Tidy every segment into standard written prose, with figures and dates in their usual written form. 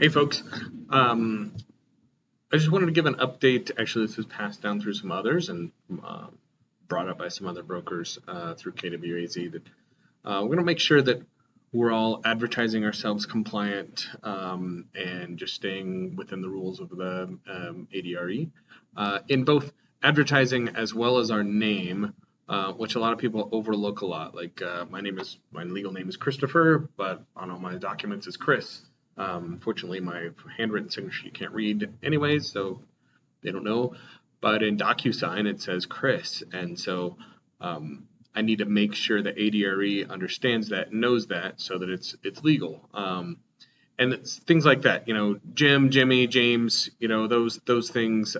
Hey folks, I just wanted to give an update. Actually, this was passed down through some others and brought up by some other brokers through KWAZ that we're going to make sure that we're all advertising ourselves compliant and just staying within the rules of the ADRE in both advertising as well as our name, which a lot of people overlook a lot. Like my legal name is Christopher, but on all my documents is Chris. Fortunately, my handwritten signature you can't read anyways, so they don't know. But in DocuSign, it says Chris, and so I need to make sure the ADRE understands that, knows that, so that it's legal. And it's things like that, Jim, Jimmy, James, those things,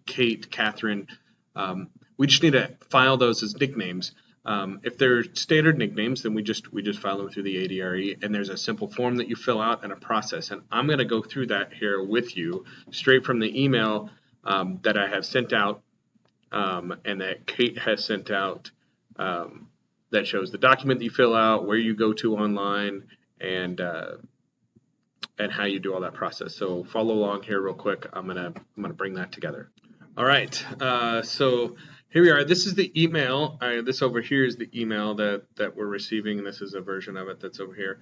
Kate, Catherine. We just need to file those as nicknames. If they're standard nicknames, then we just file them through the ADRE, and there's a simple form that you fill out and a process. And I'm going to go through that here with you straight from the email that I have sent out and that Kate has sent out that shows the document that you fill out, where you go to online, and how you do all that process. So follow along here real quick. I'm gonna bring that together. All right. So here we are. This is the email. This over here is the email that we're receiving, and this is a version of it that's over here.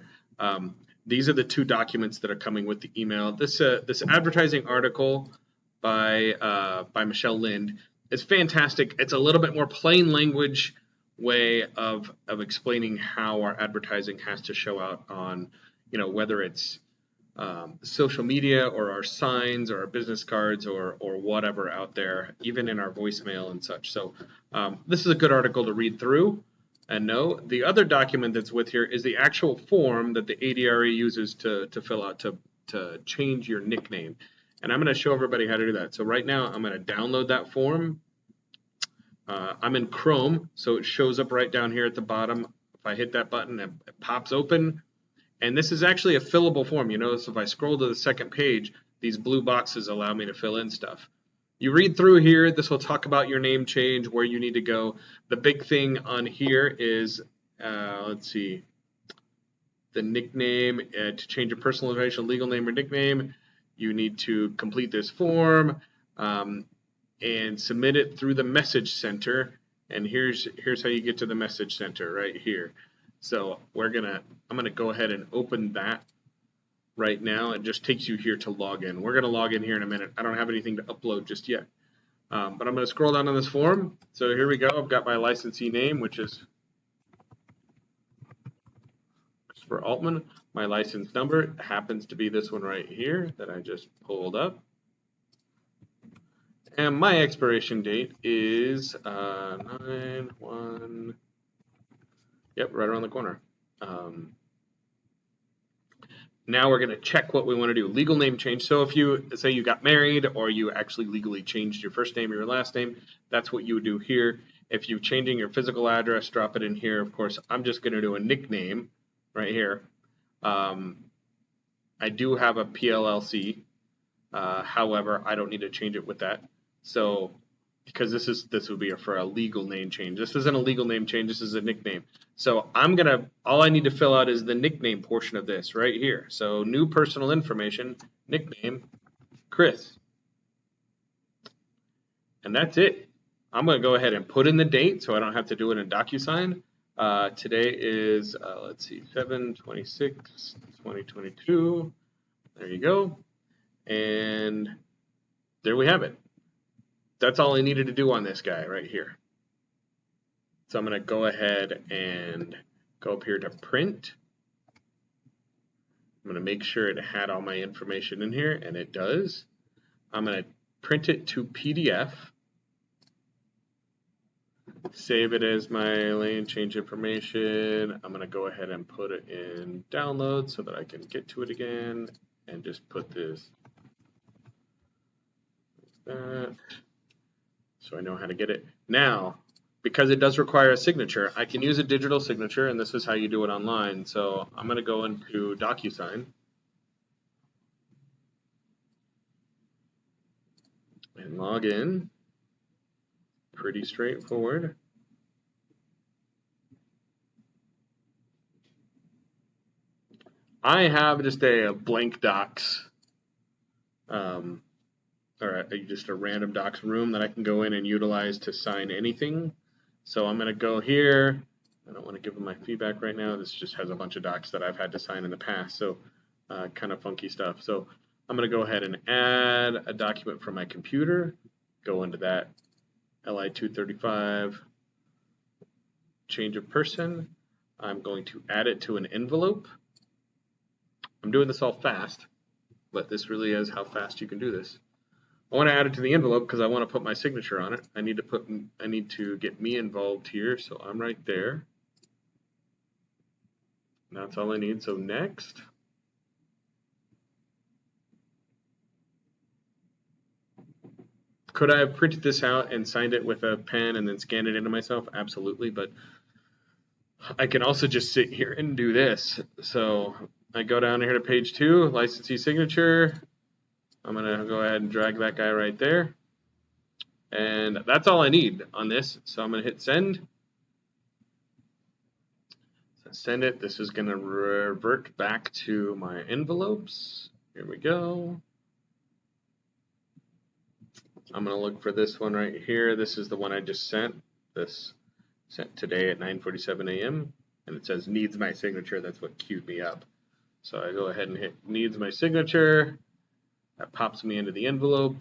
These are the two documents that are coming with the email. This advertising article by Michelle Lind is fantastic. It's a little bit more plain language way of explaining how our advertising has to show out on, whether it's social media or our signs or our business cards or whatever out there, even in our voicemail and such. So this is a good article to read through and know. The other document that's with here is the actual form that the ADRE uses to fill out to change your nickname. And I'm going to show everybody how to do that. So right now I'm going to download that form. I'm in Chrome, so it shows up right down here at the bottom. If I hit that button, it pops open. And this is actually a fillable form. You notice if I scroll to the second page, these blue boxes allow me to fill in stuff. You read through here, this will talk about your name change, where you need to go. The big thing on here is, let's see, the nickname. To change your personal information, legal name or nickname, you need to complete this form and submit it through the message center. And here's how you get to the message center right here. So I'm gonna go ahead and open that right now. It just takes you here to log in. We're gonna log in here in a minute. I don't have anything to upload just yet, but I'm gonna scroll down on this form. So here we go. I've got my licensee name, which is Christopher Altman. My license number happens to be this one right here that I just pulled up. And my expiration date is 9/1. Yep, right around the corner. Now we're going to check what we want to do. Legal name change. So if you say you got married or you actually legally changed your first name or your last name, that's what you would do here. If you're changing your physical address, drop it in here. Of course, I'm just going to do a nickname right here. I do have a PLLC. However, I don't need to change it with that. So because this would be for a legal name change. This isn't a legal name change, this is a nickname. So all I need to fill out is the nickname portion of this right here. So new personal information, nickname, Chris. And that's it. I'm gonna go ahead and put in the date so I don't have to do it in DocuSign. Today is, let's see, 7/26/2022. There you go. And there we have it. That's all I needed to do on this guy right here. So I'm going to go ahead and go up here to print. I'm going to make sure it had all my information in here, and it does. I'm going to print it to PDF. Save it as my lane change information. I'm going to go ahead and put it in download so that I can get to it again and just put this like that. So I know how to get it. Now, because it does require a signature, I can use a digital signature, and this is how you do it online. So I'm going to go into DocuSign and log in. Pretty straightforward. I have just a blank docs, or just a random docs room that I can go in and utilize to sign anything. So I'm going to go here. I don't want to give them my feedback right now. This just has a bunch of docs that I've had to sign in the past, so kind of funky stuff. So I'm going to go ahead and add a document from my computer, go into that LI 235, change of person. I'm going to add it to an envelope. I'm doing this all fast, but this really is how fast you can do this. I want to add it to the envelope because I want to put my signature on it. I need to get me involved here, so I'm right there. And that's all I need. So next. Could I have printed this out and signed it with a pen and then scanned it into myself? Absolutely, but I can also just sit here and do this. So I go down here to page 2, licensee signature. I'm going to go ahead and drag that guy right there. And that's all I need on this. So I'm going to hit send. So send it. This is going to revert back to my envelopes. Here we go. I'm going to look for this one right here. This is the one I just sent. This sent today at 9:47 a.m. and it says needs my signature. That's what queued me up. So I go ahead and hit needs my signature. That pops me into the envelope.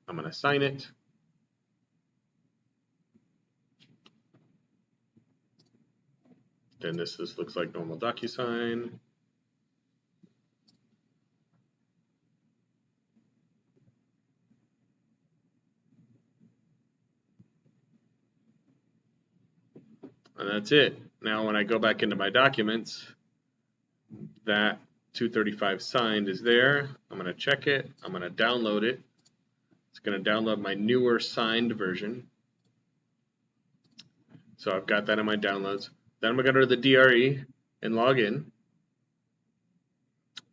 I'm going to sign it. Then this looks like normal DocuSign. And that's it. Now when I go back into my documents, that 235 signed is there. I'm going to check it. I'm going to download it. It's going to download my newer signed version. So I've got that in my downloads. Then I'm going to go to the DRE and log in.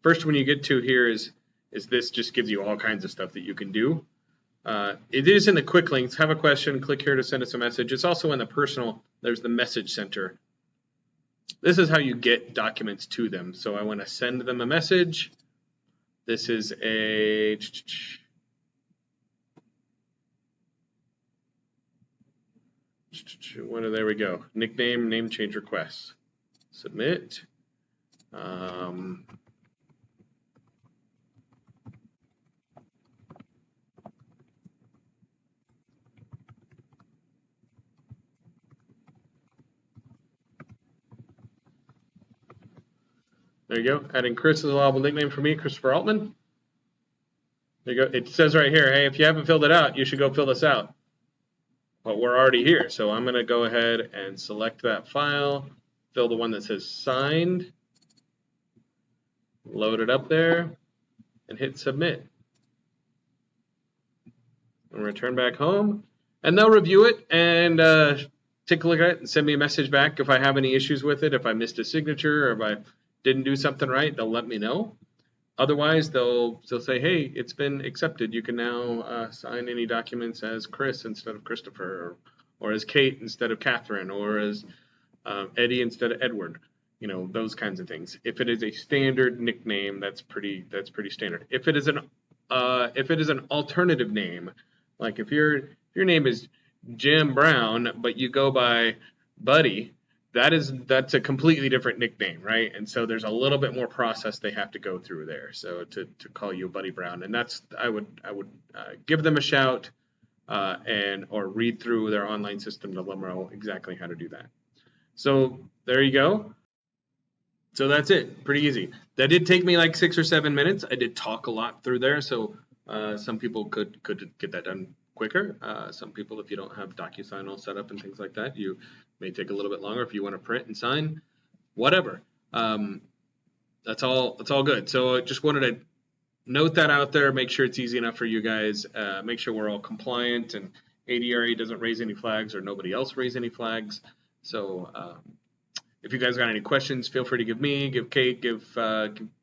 First one you get to here is this just gives you all kinds of stuff that you can do. It is in the quick links. Have a question, click here to send us a message. It's also in the personal. There's the message center. This is how you get documents to them. So I want to send them a message. This is a there we go. Nickname, name change request. Submit. There you go. Adding Chris as a allowable nickname for me, Christopher Altman. There you go. It says right here, hey, if you haven't filled it out, you should go fill this out. But we're already here, so I'm going to go ahead and select that file, fill the one that says signed, load it up there, and hit submit. And return back home, and they'll review it and take a look at it and send me a message back if I have any issues with it, if I missed a signature or if I didn't do something right, they'll let me know. Otherwise, they'll say, hey, it's been accepted. You can now sign any documents as Chris instead of Christopher, or as Kate instead of Catherine, or as Eddie instead of Edward. You know, those kinds of things. If it is a standard nickname, that's pretty standard. If it is an alternative name, like if your name is Jim Brown, but you go by Buddy, that's a completely different nickname, right? And so there's a little bit more process they have to go through there. So to call you Buddy Brown, and that's I would give them a shout or read through their online system to let them know exactly how to do that. So there you go. So that's it. Pretty easy. That did take me like 6 or 7 minutes. I did talk a lot through there, so some people could get that done quicker. Some people, if you don't have DocuSign all set up and things like that, you may take a little bit longer if you want to print and sign, whatever. That's all good. So I just wanted to note that out there, make sure it's easy enough for you guys, make sure we're all compliant and ADRE doesn't raise any flags or nobody else raise any flags. So if you guys got any questions, feel free to give me, give Kate, give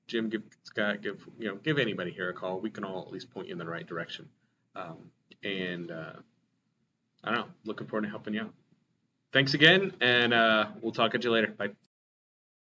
Jim, give Scott, give anybody here a call. We can all at least point you in the right direction. I don't know, looking forward to helping you out. Thanks again, and we'll talk at you later. Bye.